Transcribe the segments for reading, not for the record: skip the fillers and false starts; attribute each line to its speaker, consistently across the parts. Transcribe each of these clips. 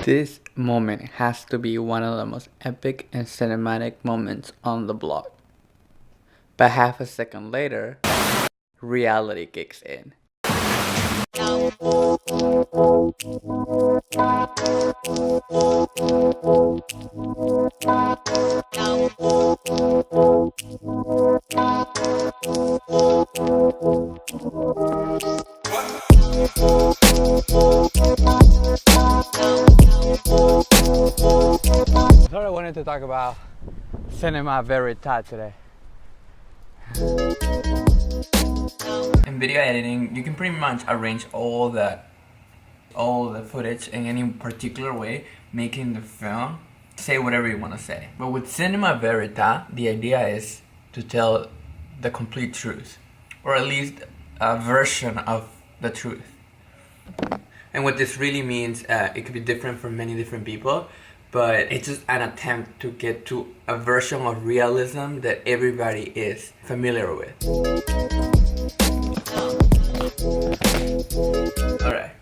Speaker 1: This moment has to be one of the most epic and cinematic moments on the block. But half a second later, reality kicks in. I thought I wanted to talk about cinema vérité today.
Speaker 2: In video editing, you can pretty much arrange all the footage in any particular way, making the film say whatever you want to say. But with cinema verite, the idea is to tell the complete truth, or at least a version of the truth. And what this really means, it could be different for many different people, but it's just an attempt to get to a version of realism that everybody is familiar with. Alright,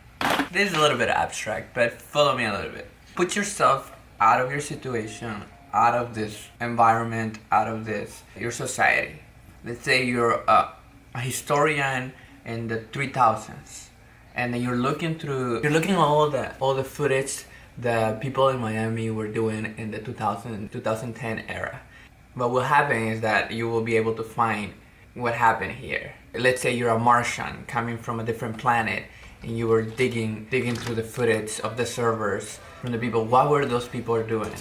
Speaker 2: this is a little bit abstract, but follow me a little bit. Put yourself out of your situation, out of this environment, out of your society. Let's say you're a historian in the 3000s, and then you're looking at all the footage that people in Miami were doing in the 2010 era. But what happened is that you will be able to find what happened here. Let's say you're a Martian coming from a different planet, and you were digging through the footage of the servers from the people. What were those people doing?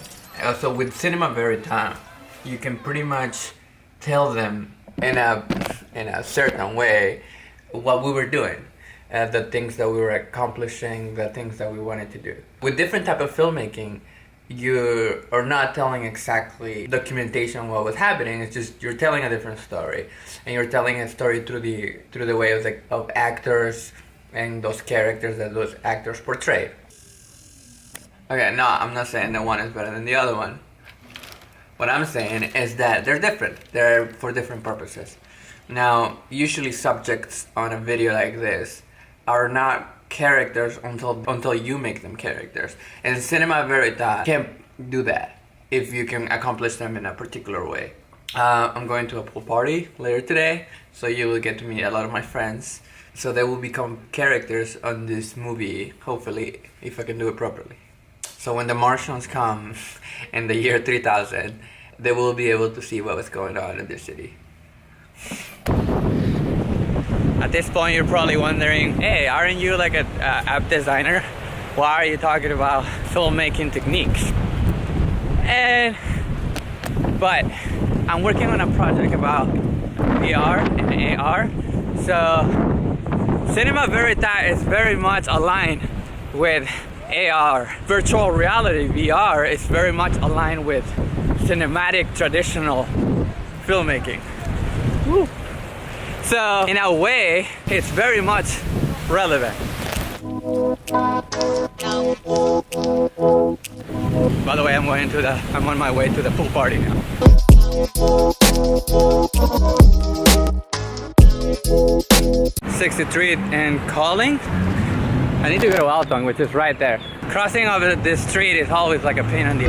Speaker 2: Also with cinema verite, you can pretty much tell them in a certain way what we were doing. The things that we were accomplishing, the things that we wanted to do. With different type of filmmaking, you are not telling exactly documentation what was happening. It's just you're telling a different story, and you're telling a story through the way of actors and those characters that those actors portray. Okay, no, I'm not saying that one is better than the other one. What I'm saying is that they're different. They're for different purposes. Now, usually subjects on a video like this are not characters until you make them characters. And cinema verite can't do that if you can accomplish them in a particular way. I'm going to a pool party later today, so you will get to meet a lot of my friends. So they will become characters on this movie, hopefully, if I can do it properly. So when the Martians come in the year 3000, they will be able to see what was going on in this city. At this point, you're probably wondering, hey, aren't you like an app designer? Why are you talking about filmmaking techniques? But I'm working on a project about VR and AR. So cinema verite is very much aligned with AR. Virtual reality, VR, is very much aligned with cinematic traditional filmmaking. Woo. So in a way, it's very much relevant. By the way, I'm on my way to the pool party now. 63 and calling. I need to go to FULTON, which is right there. Crossing over this street is always like a pain in the...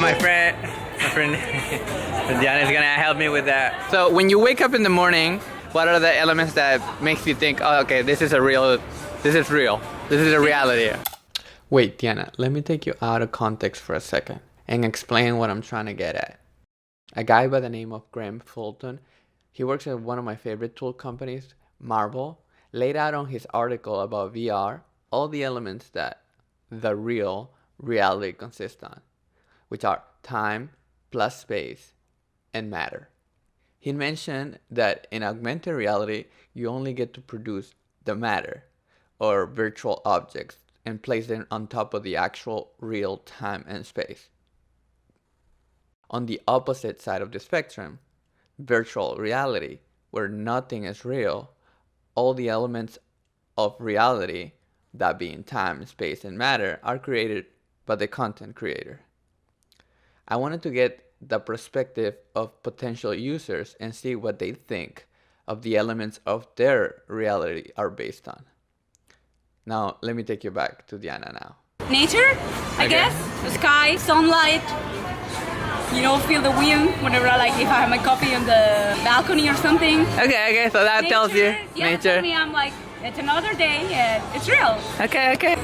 Speaker 2: My friend Diana is gonna help me with that. So when you wake up in the morning, what are the elements that makes you think, oh, okay, this is real, this is a reality?
Speaker 1: Wait, Diana, let me take you out of context for a second and explain what I'm trying to get at. A guy by the name of GRAEME FULTON, he works at one of my favorite tool companies, Marvel, laid out on his article about VR all the elements that the real reality consists on, which are time plus space and matter. He mentioned that in augmented reality, you only get to produce the matter, or virtual objects, and place them on top of the actual real time and space. On the opposite side of the spectrum, virtual reality, where nothing is real, all the elements of reality, that being time, space, and matter, are created by the content creator. I wanted to get the perspective of potential users and see what they think of the elements of their reality are based on. Now, let me take you back to Diana now.
Speaker 3: Nature, I guess. The sky, sunlight. You know, feel the wind whenever if I have my coffee on the balcony or something.
Speaker 1: Okay, so that tells you
Speaker 3: yeah,
Speaker 1: nature.
Speaker 3: For me, I'm like, it's another day and it's real.
Speaker 1: Okay. I got it.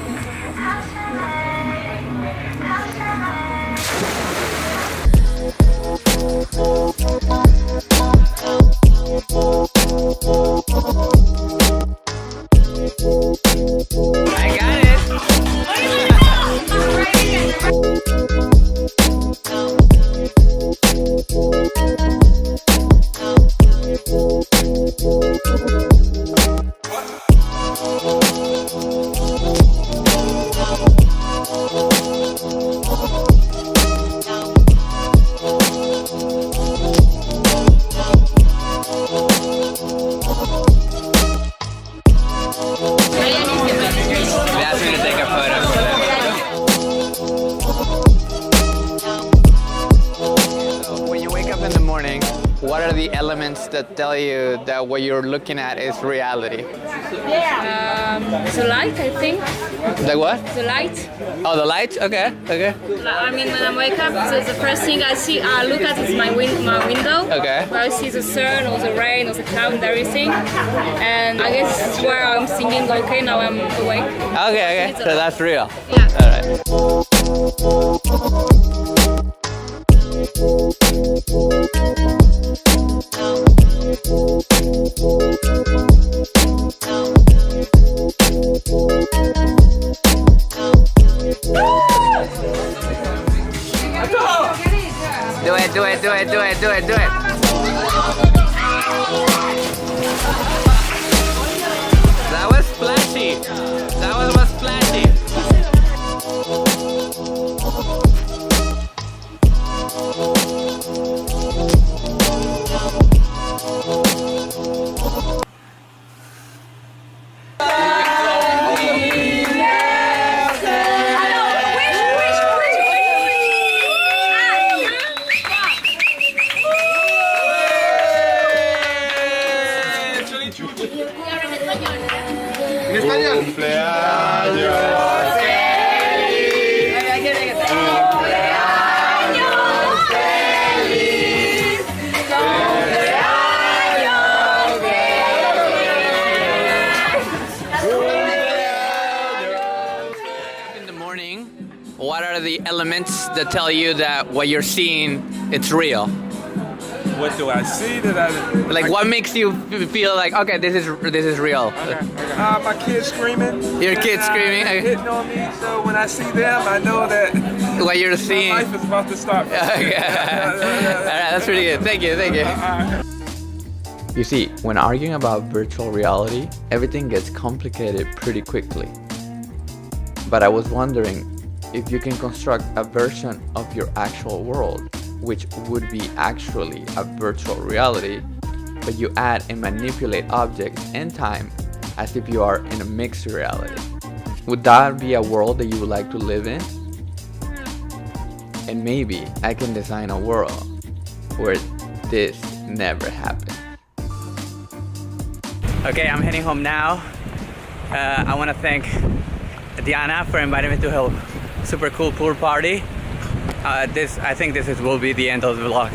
Speaker 1: They asked me to take a photo. So when you wake up in the morning, what are the elements that tell you that what you're looking at is reality?
Speaker 3: The light, I think.
Speaker 1: The what?
Speaker 3: The light.
Speaker 1: Oh, the lights? Okay.
Speaker 3: I mean, when I wake up, the first thing I see, I look at is my window.
Speaker 1: Okay.
Speaker 3: Where I see the sun or the rain or the cloud and everything. And I guess it's where I'm thinking, okay, now I'm awake.
Speaker 1: Okay. So that's real.
Speaker 3: Yeah.
Speaker 1: All right. Do it. That was splashy. That was splashy. What are the elements that tell you that what you're seeing, it's real?
Speaker 4: What do I see that I
Speaker 1: what makes you feel like, okay, this is real?
Speaker 4: my kids screaming.
Speaker 1: Your kids screaming?
Speaker 4: Hitting on me, so when I see them, I know that
Speaker 1: what you're seeing.
Speaker 4: my life is about to start.
Speaker 1: Okay. Alright, that's pretty good. Thank you. You see, when arguing about virtual reality, everything gets complicated pretty quickly. But I was wondering if you can construct a version of your actual world, which would be actually a virtual reality, but you add and manipulate objects and time as if you are in a mixed reality. Would that be a world that you would like to live in? And maybe I can design a world where this never happened. Okay, I'm heading home now. I want to thank Diana for inviting me to her super cool pool party. I think this will be the end of the vlog.